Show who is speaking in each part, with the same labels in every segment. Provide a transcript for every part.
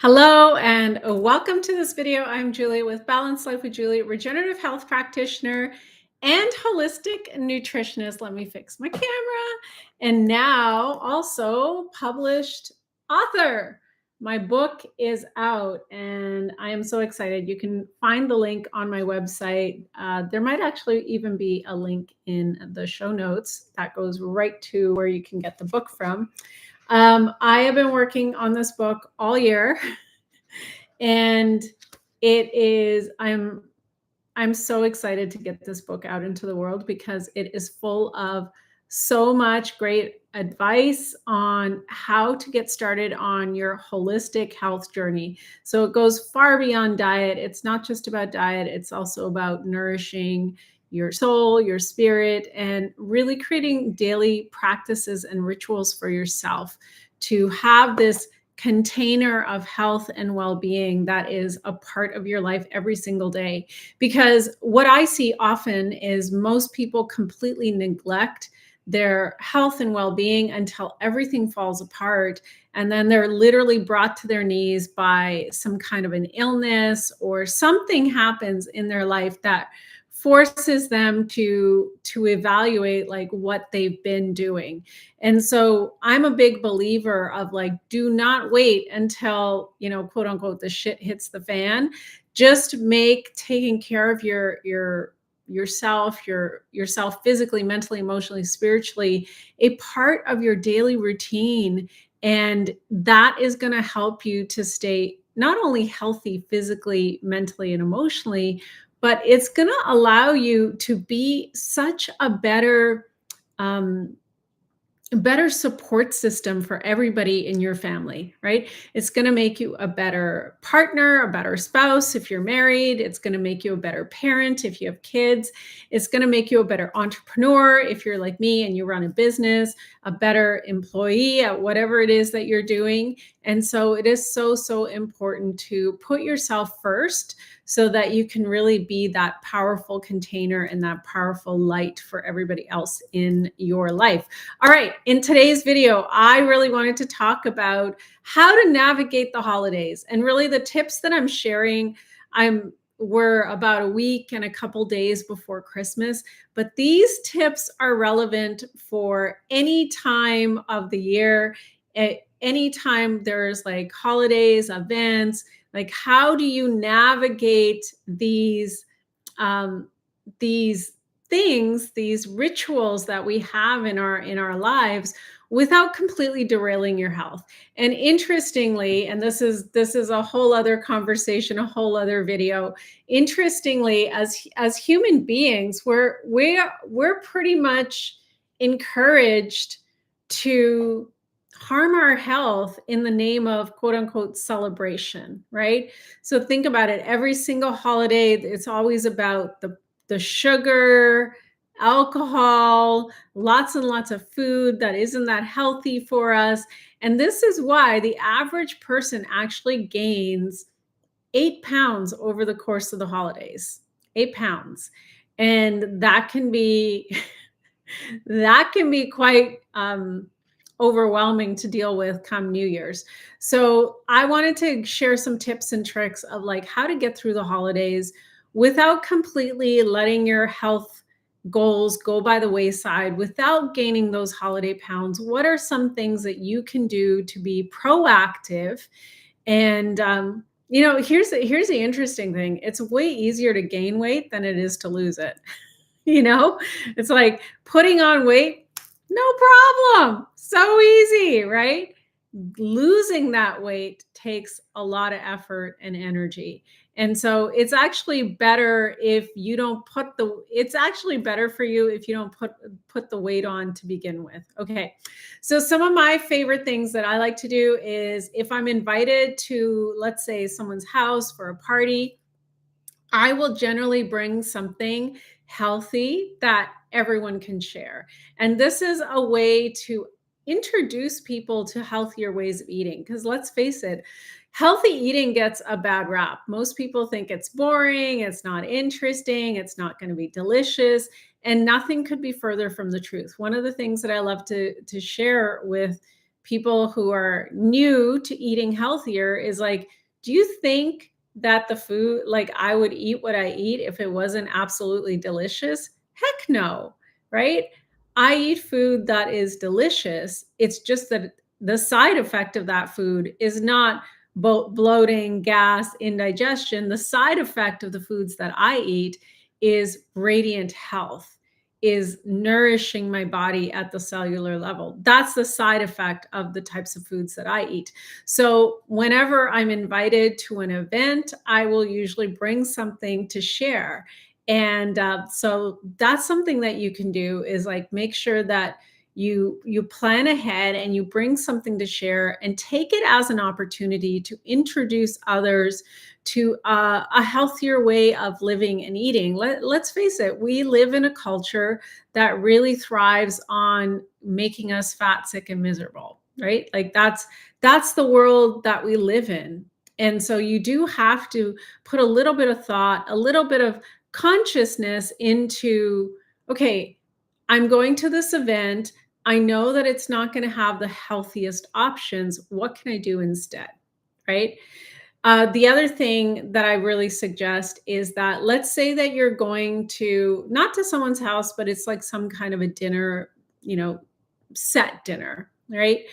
Speaker 1: Hello and welcome to this video. I'm Julie with Balanced Life with Julie, regenerative health practitioner and holistic nutritionist. Let me fix my camera. And now also published author. My book is out and I am so excited. You can find the link on my website. There might actually even be a link in the show notes that goes right to where you can get the book from. I have been working on this book all year, and I'm so excited to get this book out into the world because it is full of so much great advice on how to get started on your holistic health journey. So it goes far beyond diet. It's not just about diet, it's also about nourishing your soul, your spirit, and really creating daily practices and rituals for yourself to have this container of health and well-being that is a part of your life every single day. Because what I see often is most people completely neglect their health and well-being until everything falls apart. And then they're literally brought to their knees by some kind of an illness or something happens in their life that forces them to evaluate like what they've been doing. And so I'm a big believer of like, do not wait until, quote unquote, the shit hits the fan. Just make taking care of yourself physically, mentally, emotionally, spiritually, a part of your daily routine. And that is going to help you to stay not only healthy physically, mentally, and emotionally, but it's going to allow you to be such a better support system for everybody in your family, right? It's going to make you a better partner, a better spouse if you're married. It's going to make you a better parent if you have kids. It's going to make you a better entrepreneur if you're like me and you run a business, a better employee at whatever it is that you're doing. And so it is so, so important to put yourself first so that you can really be that powerful container and that powerful light for everybody else in your life. All right, in today's video, I really wanted to talk about how to navigate the holidays. And really the tips that I'm sharing, we're about a week and a couple days before Christmas, but these tips are relevant for any time of the year, anytime there's like holidays, events. Like, how do you navigate these things, these rituals that we have in our lives without completely derailing your health? And interestingly, and this is a whole other conversation, a whole other video. Interestingly, as human beings, we're pretty much encouraged to harm our health in the name of quote unquote celebration, right? So think about it. Every single holiday, it's always about the sugar, alcohol, lots and lots of food that isn't that healthy for us. And this is why the average person actually gains 8 pounds over the course of the holidays. 8 pounds. And that can be quite overwhelming to deal with come New Year's. So I wanted to share some tips and tricks of like how to get through the holidays without completely letting your health goals go by the wayside, without gaining those holiday pounds. What are some things that you can do to be proactive? And here's the interesting thing. It's way easier to gain weight than it is to lose it. It's like putting on weight, no problem. So easy, right? Losing that weight takes a lot of effort and energy. And so it's actually better if you don't it's actually better for you if you don't put the weight on to begin with. Okay. So some of my favorite things that I like to do is if I'm invited to, let's say, someone's house for a party, I will generally bring something healthy that everyone can share. And this is a way to introduce people to healthier ways of eating. Because let's face it, healthy eating gets a bad rap. Most people think it's boring, it's not interesting, it's not going to be delicious, and nothing could be further from the truth. One of the things that I love to share with people who are new to eating healthier is like, do you think that the food, like I would eat what I eat if it wasn't absolutely delicious? Heck no, right? I eat food that is delicious. It's just that the side effect of that food is not bloating, gas, indigestion. The side effect of the foods that I eat is radiant health, is nourishing my body at the cellular level. That's the side effect of the types of foods that I eat. So, whenever I'm invited to an event, I will usually bring something to share. And so that's something that you can do, is like make sure that you plan ahead and you bring something to share and take it as an opportunity to introduce others to a healthier way of living and eating. Let's face it, we live in a culture that really thrives on making us fat, sick, and miserable, right? Like that's the world that we live in. And so you do have to put a little bit of thought, a little bit of consciousness into, okay, I'm going to this event. I know that it's not going to have the healthiest options. What can I do instead? Right. The other thing that I really suggest is that, let's say that you're going to, not to someone's house, but it's like some kind of a dinner, you know, set dinner, right?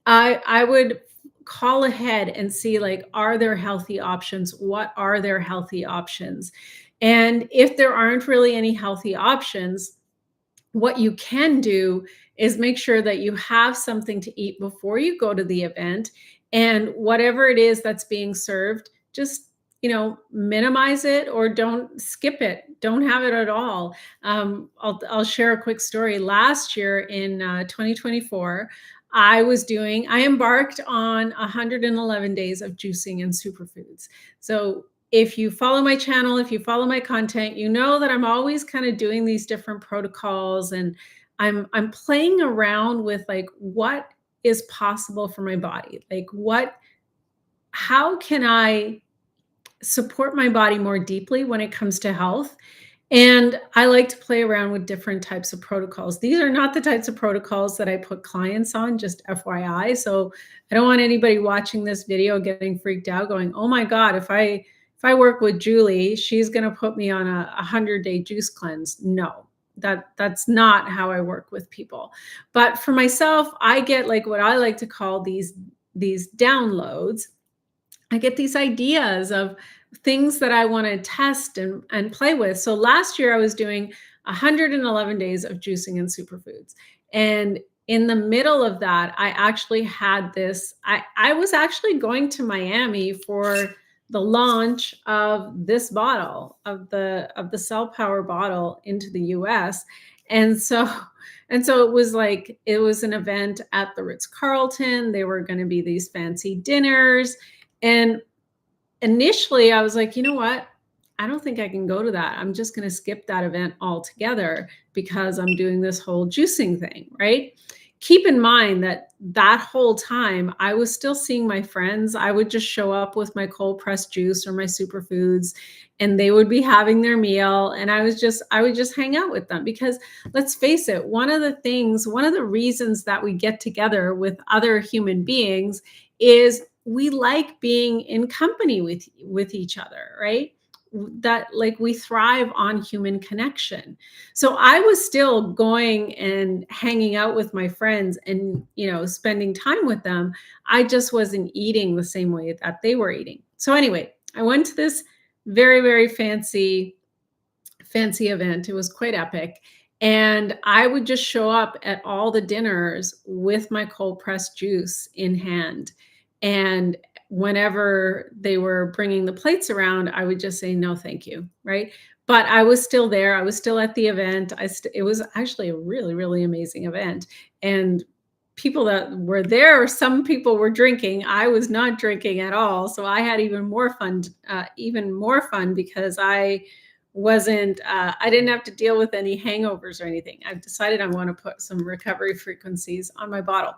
Speaker 1: I would call ahead and see, like, are there healthy options? What are their healthy options? And if there aren't really any healthy options, what you can do is make sure that you have something to eat before you go to the event, and whatever it is that's being served, just, minimize it or don't skip it, don't have it at all. I'll share a quick story. Last year in 2024, I embarked on 111 days of juicing and superfoods. So if you follow my channel, if you follow my content, you know that I'm always kind of doing these different protocols, and I'm playing around with, like, what is possible for my body? Like, how can I support my body more deeply when it comes to health? And I like to play around with different types of protocols. These are not the types of protocols that I put clients on, just FYI. So I don't want anybody watching this video getting freaked out, going, "Oh my God, if I work with Julie, she's going to put me on a 100-day juice cleanse." No, that's not how I work with people. But for myself, I get, like, what I like to call these downloads. I get these ideas of things that I want to test and play with. So last year I was doing 111 days of juicing and superfoods. And in the middle of that, I actually had this. I was actually going to Miami for the launch of this bottle, of the Cell Power bottle, into the US. And so it was an event at the Ritz-Carlton. There were going to be these fancy dinners. And initially, I was like, you know what? I don't think I can go to that. I'm just going to skip that event altogether because I'm doing this whole juicing thing, right? Keep in mind that that whole time I was still seeing my friends. I would just show up with my cold pressed juice or my superfoods, and they would be having their meal, and I would just hang out with them, because let's face it, one of the reasons that we get together with other human beings is we like being in company with each other, right? That, like, we thrive on human connection. So I was still going and hanging out with my friends and, spending time with them. I just wasn't eating the same way that they were eating. So anyway, I went to this very, very fancy event. It was quite epic. And I would just show up at all the dinners with my cold pressed juice in hand. And whenever they were bringing the plates around, I would just say, no, thank you. Right. But I was still there. I was still at the event. It was actually a really, really amazing event. And people that were there, some people were drinking. I was not drinking at all. So I had even more fun, because I didn't have to deal with any hangovers or anything. I've decided I want to put some recovery frequencies on my bottle.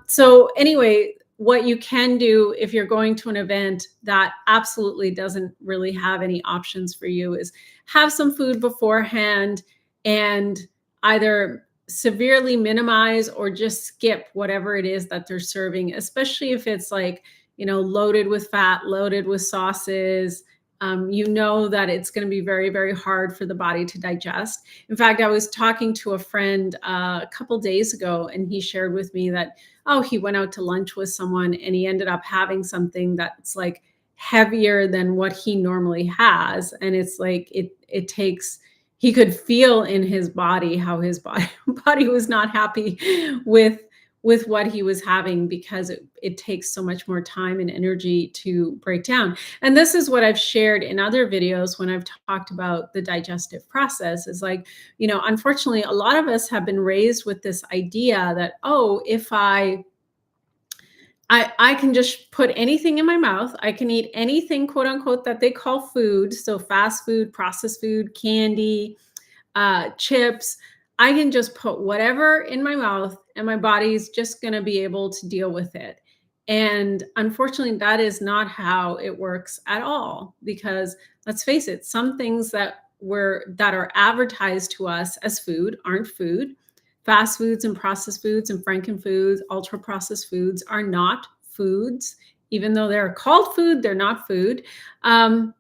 Speaker 1: So anyway, what you can do if you're going to an event that absolutely doesn't really have any options for you is have some food beforehand, and either severely minimize or just skip whatever it is that they're serving, especially if it's like, loaded with fat, loaded with sauces. You know that it's going to be very, very hard for the body to digest. In fact, I was talking to a friend a couple days ago, and he shared with me that, oh, he went out to lunch with someone and he ended up having something that's like heavier than what he normally has. And it's like, it takes, he could feel in his body how his body was not happy with what he was having, because it takes so much more time and energy to break down. And this is what I've shared in other videos when I've talked about the digestive process, is like, unfortunately, a lot of us have been raised with this idea that, oh, if I can just put anything in my mouth. I can eat anything, quote unquote, that they call food. So fast food, processed food, candy, chips. I can just put whatever in my mouth and my body's just going to be able to deal with it. And unfortunately, that is not how it works at all. Because let's face it, some things that are advertised to us as food aren't food. Fast foods and processed foods and frankenfoods, ultra processed foods are not foods. Even though they're called food, they're not food. And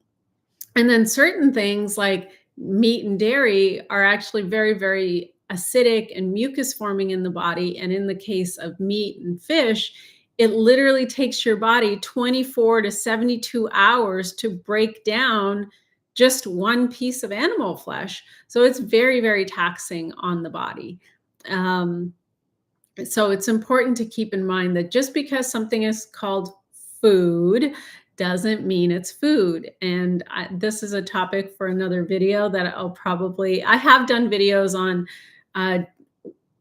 Speaker 1: then certain things like meat and dairy are actually very, very acidic and mucus forming in the body. And in the case of meat and fish, it literally takes your body 24 to 72 hours to break down just one piece of animal flesh. So it's very, very taxing on the body. Um, so it's important to keep in mind that just because something is called food doesn't mean it's food. And this is a topic for another video that I have done videos on uh,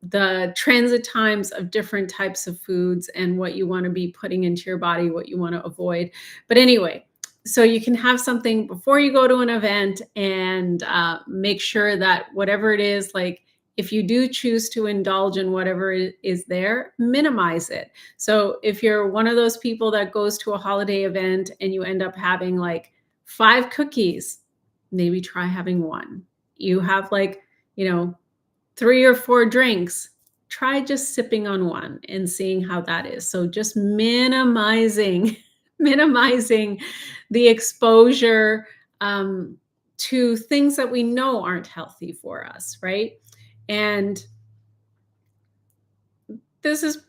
Speaker 1: the transit times of different types of foods and what you want to be putting into your body, what you want to avoid. But anyway, so you can have something before you go to an event, and make sure that whatever it is, like if you do choose to indulge in whatever is there, minimize it. So if you're one of those people that goes to a holiday event and you end up having like 5 cookies, maybe try having one. You have like, 3 or 4 drinks, try just sipping on one and seeing how that is. So just minimizing minimizing the exposure to things that we know aren't healthy for us, right? And this is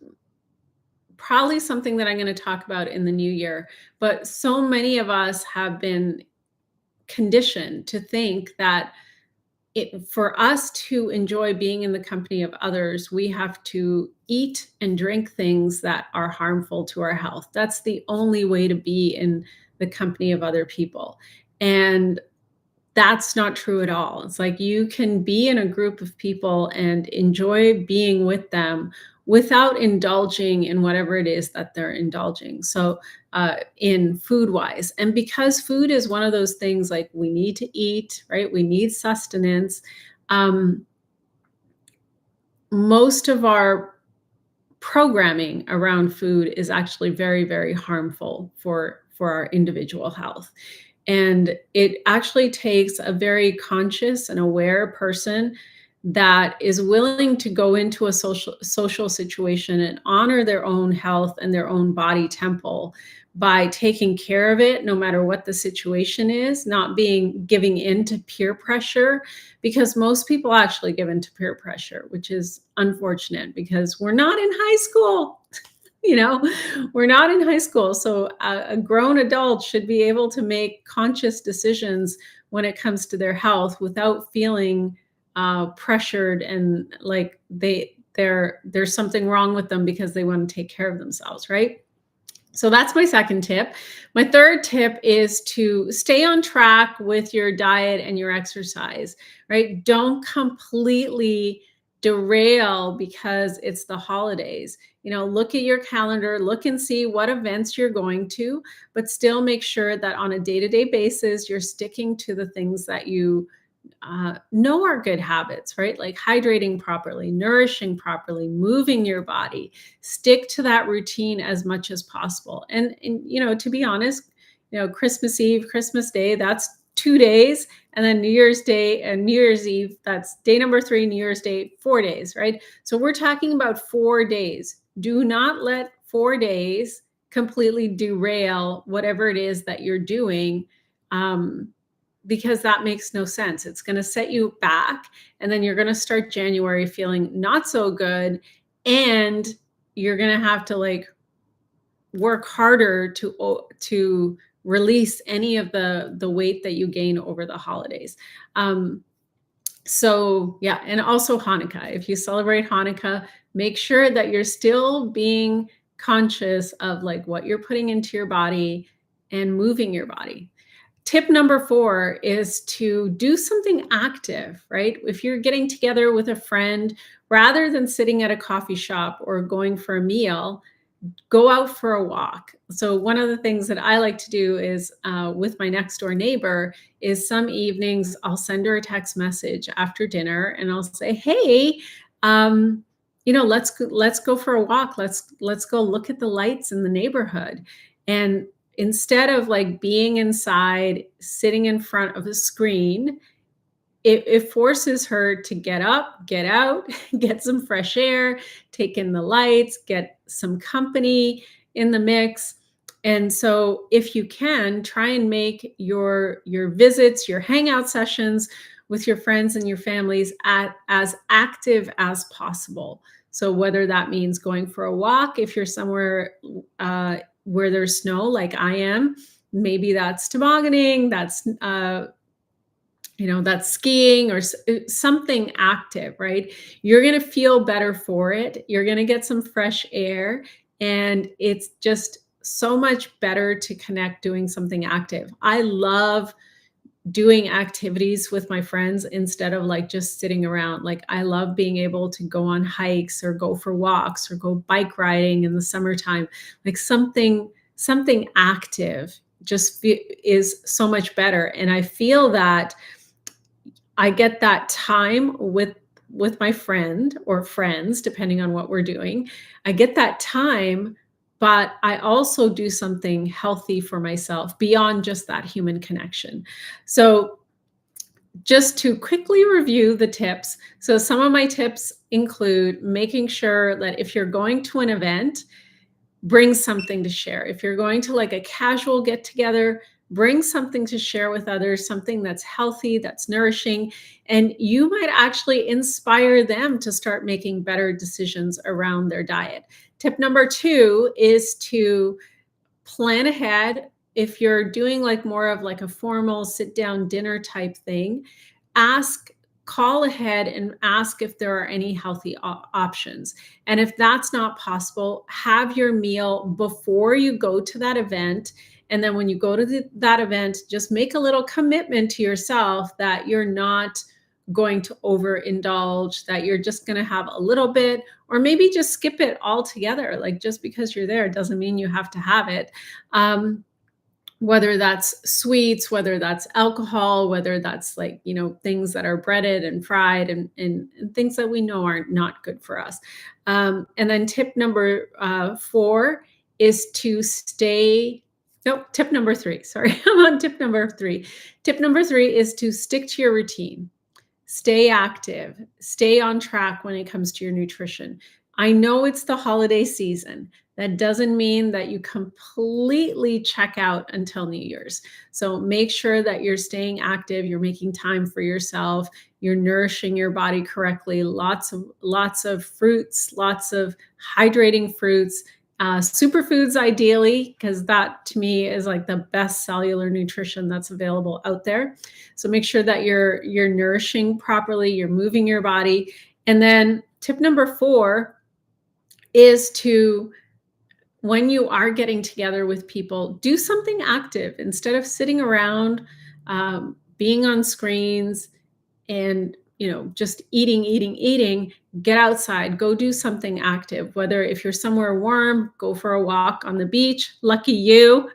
Speaker 1: probably something that I'm going to talk about in the new year, but so many of us have been conditioned to think that for us to enjoy being in the company of others, we have to eat and drink things that are harmful to our health. That's the only way to be in the company of other people. And that's not true at all. It's like you can be in a group of people and enjoy being with them without indulging in whatever it is that they're indulging. So, in food wise, and because food is one of those things like we need to eat, right? We need sustenance. Um, Most of our programming around food is actually very, very harmful for our individual health. And it actually takes a very conscious and aware person that is willing to go into a social situation and honor their own health and their own body temple by taking care of it no matter what the situation is, not being giving in to peer pressure, because most people actually give in to peer pressure, which is unfortunate because we're not in high school. you know we're not in high school, so a grown adult should be able to make conscious decisions when it comes to their health without feeling pressured and like there's something wrong with them because they want to take care of themselves, right? So that's my second tip. My third tip is to stay on track with your diet and your exercise, right? Don't completely derail because it's the holidays. Look at your calendar, look and see what events you're going to, but still make sure that on a day-to-day basis, you're sticking to the things that you know are good habits, right? Like hydrating properly, nourishing properly, moving your body. Stick to that routine as much as possible. And to be honest, Christmas Eve, Christmas Day, that's 2 days, and then New Year's Day and New Year's Eve, that's day number 3, New Year's Day, 4 days, right? So we're talking about 4 days. Do not let 4 days completely derail whatever it is that you're doing, um, because that makes no sense. It's going to set you back, and then you're going to start January feeling not so good, and you're going to have to like work harder to release any of the weight that you gain over the holidays. Um, so yeah, and also Hanukkah. If you celebrate Hanukkah, make sure that you're still being conscious of like what you're putting into your body and moving your body. Tip number 4 is to do something active, right? If you're getting together with a friend, rather than sitting at a coffee shop or going for a meal, go out for a walk. So one of the things that I like to do is with my next door neighbor is some evenings I'll send her a text message after dinner and I'll say, "Hey, let's go for a walk. Let's go look at the lights in the neighborhood." And instead of like being inside, sitting in front of a screen, it forces her to get up, get out, get some fresh air, take in the lights, get some company in the mix. And so if you can, try and make your visits, your hangout sessions with your friends and your families as active as possible. So whether that means going for a walk, if you're somewhere where there's snow like I am, maybe that's tobogganing, that's skiing or something active, right? You're going to feel better for it. You're going to get some fresh air, and it's just so much better to connect doing something active. I love doing activities with my friends instead of like just sitting around. Like I love being able to go on hikes or go for walks or go bike riding in the summertime. Like something active just is so much better. And I feel that I get that time with my friend or friends, depending on what we're doing. I get that time, but I also do something healthy for myself beyond just that human connection. So just to quickly review the tips. So some of my tips include making sure that if you're going to an event, bring something to share. If you're going to like a casual get together, bring something to share with others, something that's healthy, that's nourishing, and you might actually inspire them to start making better decisions around their diet. Tip number 2 is to plan ahead. If you're doing like more of like a formal sit down dinner type thing, call ahead and ask if there are any healthy options. And if that's not possible, have your meal before you go to that event. And then when you go to that event, just make a little commitment to yourself that you're not going to overindulge, that you're just going to have a little bit, or maybe just skip it altogether. Like just because you're there doesn't mean you have to have it. Whether that's sweets, whether that's alcohol, whether that's like, things that are breaded and fried and things that we know are not good for us. And then tip number 4 is to tip number 3, sorry, I'm on tip number 3. Tip number 3 is to stick to your routine. Stay active, stay on track when it comes to your nutrition. I know it's the holiday season. That doesn't mean that you completely check out until New Year's. So make sure that you're staying active, you're making time for yourself, you're nourishing your body correctly, lots of fruits, lots of hydrating fruits, superfoods ideally, because that to me is like the best cellular nutrition that's available out there. So make sure that you're nourishing properly, you're moving your body. And then tip number 4 is to, when you are getting together with people, do something active instead of sitting around, being on screens and just eating. Get outside, go do something active. Whether if you're somewhere warm, go for a walk on the beach. Lucky you.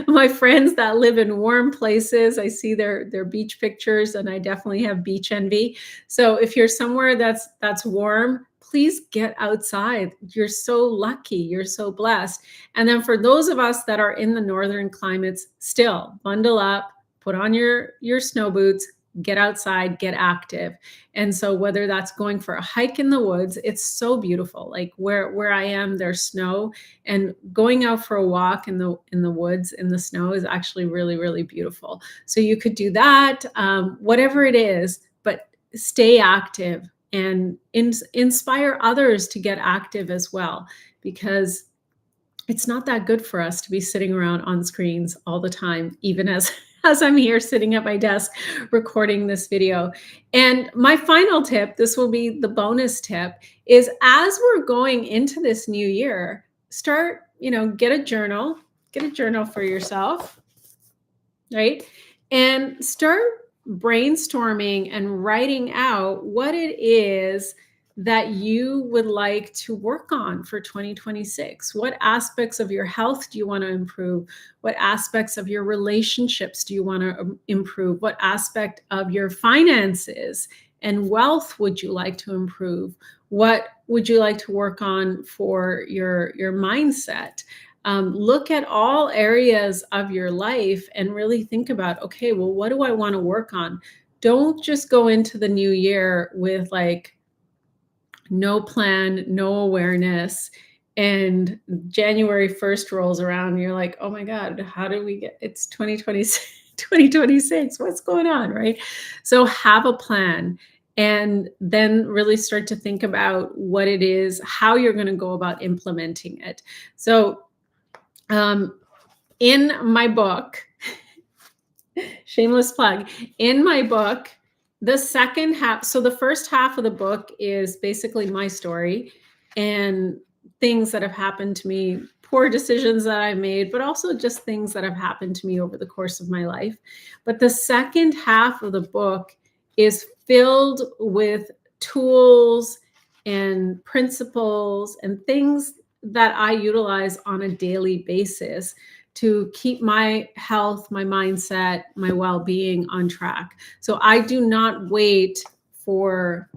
Speaker 1: My friends that live in warm places, I see their beach pictures, and I definitely have beach envy. So if you're somewhere that's warm, please get outside. You're so lucky. You're so blessed. And then for those of us that are in the northern climates, still bundle up, put on your snow boots, get outside, get active. And so whether that's going for a hike in the woods, it's so beautiful. Like where I am, there's snow, and going out for a walk in the woods in the snow is actually really, really beautiful. So you could do that, whatever it is, but stay active and inspire others to get active as well, because it's not that good for us to be sitting around on screens all the time, even as as I'm here sitting at my desk recording this video. And my final tip, this will be the bonus tip, is as we're going into this new year, start, get a journal for yourself, right? And start brainstorming and writing out what it is that you would like to work on for 2026. What aspects of your health do you want to improve? What aspects of your relationships do you want to improve? What aspect of your finances and wealth would you like to improve? What would you like to work on for your mindset? Look at all areas of your life and really think about, okay, well, what do I want to work on? Don't just go into the new year with like no plan, no awareness. And January 1st rolls around and you're like, oh my God, how do we get it's 2026, 2026? What's going on? Right. So have a plan and then really start to think about what it is, how you're going to go about implementing it. So um, in my book, shameless plug, in my book, the second half, so the first half of the book is basically my story and things that have happened to me, poor decisions that I made, but also just things that have happened to me over the course of my life. But the second half of the book is filled with tools and principles and things that I utilize on a daily basis to keep my health, my mindset, my well-being on track. So I do not wait for,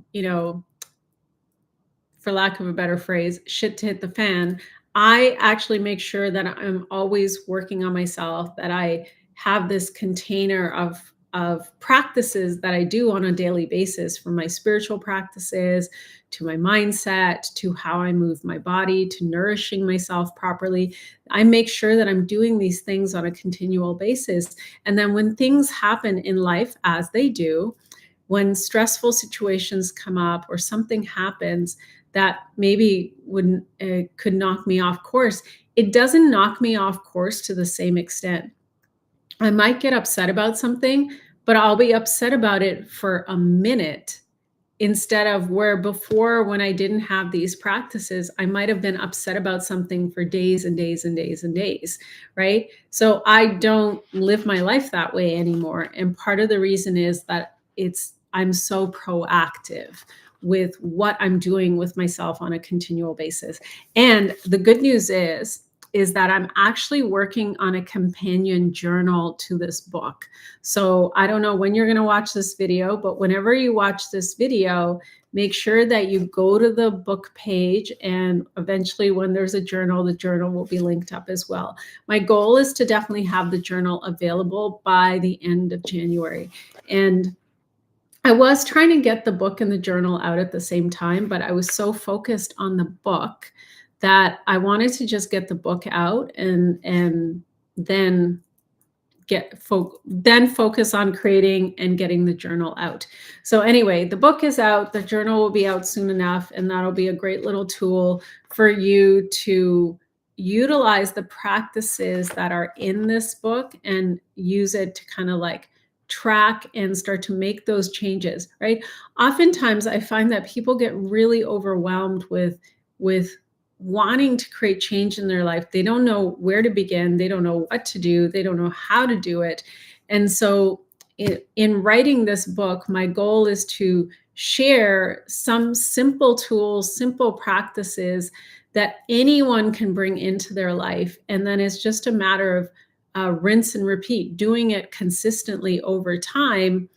Speaker 1: for lack of a better phrase, shit to hit the fan. I actually make sure that I'm always working on myself, that I have this container of practices that I do on a daily basis, from my spiritual practices to my mindset to how I move my body to nourishing myself properly. I make sure that I'm doing these things on a continual basis. And then when things happen in life, as they do, when stressful situations come up or something happens that maybe wouldn't could knock me off course, it doesn't knock me off course to the same extent. I might get upset about something, but I'll be upset about it for a minute, instead of where before, when I didn't have these practices, I might have been upset about something for days and days and days and days, right? So I don't live my life that way anymore. And part of the reason is that I'm so proactive with what I'm doing with myself on a continual basis. And the good news is that I'm actually working on a companion journal to this book. So I don't know when you're going to watch this video, but whenever you watch this video, make sure that you go to the book page, and eventually when there's a journal, the journal will be linked up as well. My goal is to definitely have the journal available by the end of January. And I was trying to get the book and the journal out at the same time, but I was so focused on the book that I wanted to just get the book out and then then focus on creating and getting the journal out. So anyway, the book is out, the journal will be out soon enough, and that'll be a great little tool for you to utilize the practices that are in this book and use it to kind of like track and start to make those changes, right? Oftentimes I find that people get really overwhelmed with wanting to create change in their life. They don't know where to begin. They don't know what to do. They don't know how to do it. And so in writing this book, my goal is to share some simple tools, simple practices that anyone can bring into their life. And then it's just a matter of rinse and repeat, doing it consistently over time.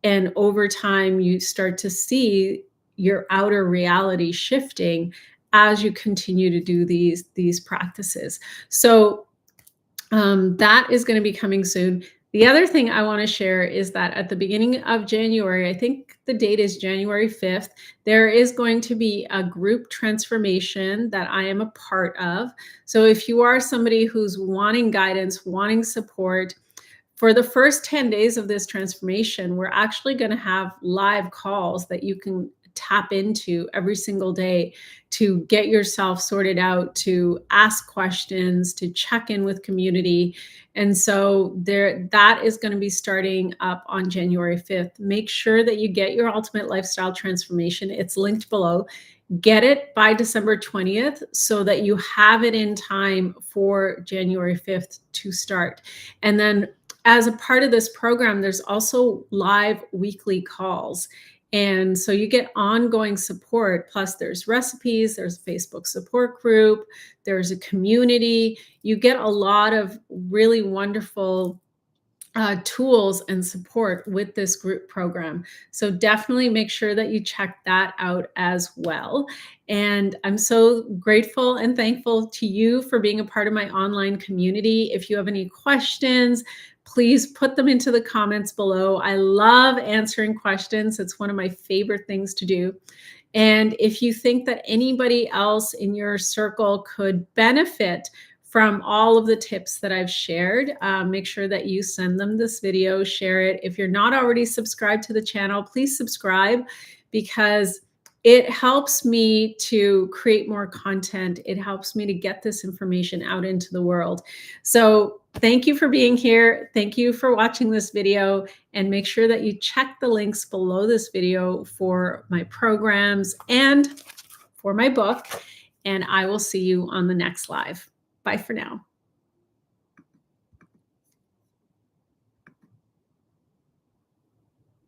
Speaker 1: And over time, you start to see your outer reality shifting as you continue to do these practices. So that is going to be coming soon. The other thing I want to share is that at the beginning of January, I think the date is January 5th, there is going to be a group transformation that I am a part of. So if you are somebody who's wanting guidance, wanting support, for the first 10 days of this transformation, we're actually going to have live calls that you can tap into every single day to get yourself sorted out, to ask questions, to check in with community. And so that is going to be starting up on January 5th. Make sure that you get your ultimate lifestyle transformation. It's linked below. Get it by December 20th so that you have it in time for January 5th to start. And then as a part of this program, there's also live weekly calls. And so you get ongoing support. Plus, there's recipes, there's a Facebook support group, there's a community. You get a lot of really wonderful tools and support with this group program. So definitely make sure that you check that out as well. And I'm so grateful and thankful to you for being a part of my online community. If you have any questions, please put them into the comments below. I love answering questions. It's one of my favorite things to do. And if you think that anybody else in your circle could benefit from all of the tips that I've shared, make sure that you send them this video, share it. If you're not already subscribed to the channel, please subscribe because it helps me to create more content. It helps me to get this information out into the world. So thank you for being here. Thank you for watching this video, and make sure that you check the links below this video for my programs and for my book. And I will see you on the next live. Bye for now.